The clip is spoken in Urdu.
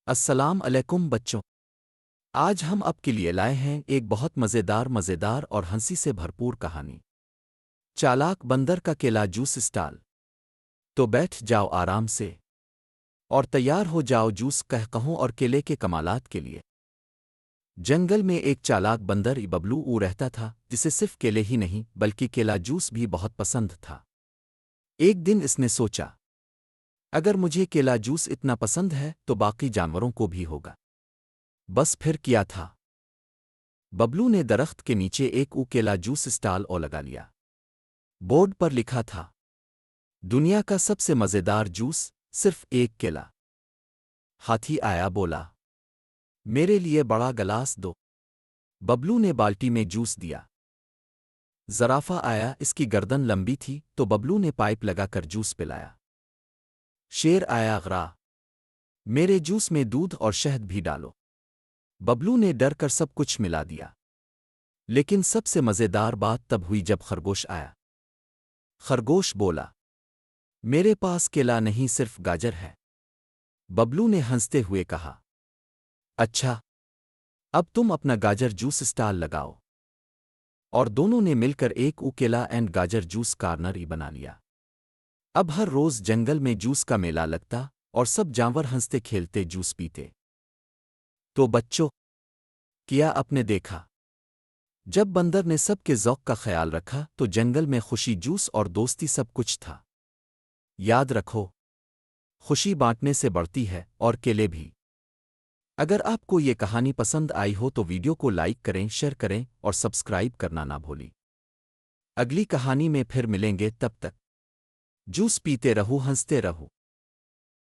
السلام علیکم بچوں، آج ہم آپ کے لیے لائے ہیں ایک بہت مزیدار اور ہنسی سے بھرپور کہانی۔ چالاک بندر کا کیلا جوس اسٹال۔ تو بیٹھ جاؤ آرام سے اور تیار ہو جاؤ جوس کہوں اور کیلے کے کمالات کے لیے۔ جنگل میں ایک چالاک بندر ببلو رہتا تھا، جسے صرف کیلے ہی نہیں بلکہ کیلا جوس بھی بہت پسند تھا۔ ایک دن اس نے سوچا، اگر مجھے کیلا جوس اتنا پسند ہے تو باقی جانوروں کو بھی ہوگا۔ بس پھر کیا تھا؟ ببلو نے درخت کے نیچے ایک کیلا جوس اسٹال لگا لیا۔ بورڈ پر لکھا تھا، دنیا کا سب سے مزیدار جوس، صرف ایک کیلا۔ ہاتھی آیا، بولا، میرے لیے بڑا گلاس دو۔ ببلو نے بالٹی میں جوس دیا۔ زرافہ آیا، اس کی گردن لمبی تھی تو ببلو نے پائپ لگا کر جوس پلایا۔ شیر آیا، غرا، میرے جوس میں دودھ اور شہد بھی ڈالو۔ ببلو نے ڈر کر سب کچھ ملا دیا۔ لیکن سب سے مزیدار بات تب ہوئی جب خرگوش آیا۔ خرگوش بولا، میرے پاس کیلا نہیں، صرف گاجر ہے۔ ببلو نے ہنستے ہوئے کہا، اچھا، اب تم اپنا گاجر جوس اسٹال لگاؤ۔ اور دونوں نے مل کر ایک کیلا اینڈ گاجر جوس کارنر بنا لیا۔ اب ہر روز جنگل میں جوس کا میلہ لگتا اور سب جانور ہنستے کھیلتے جوس پیتے۔ تو بچوں، کیا آپ نے دیکھا؟ جب بندر نے سب کے ذوق کا خیال رکھا تو جنگل میں خوشی، جوس اور دوستی سب کچھ تھا۔ یاد رکھو، خوشی بانٹنے سے بڑھتی ہے، اور کیلے بھی۔ اگر آپ کو یہ کہانی پسند آئی ہو تو ویڈیو کو لائک کریں، شیئر کریں اور سبسکرائب کرنا نہ بھولیں۔ اگلی کہانی میں پھر ملیں گے، تب تک جوس پیتے رہو، ہنستے رہو۔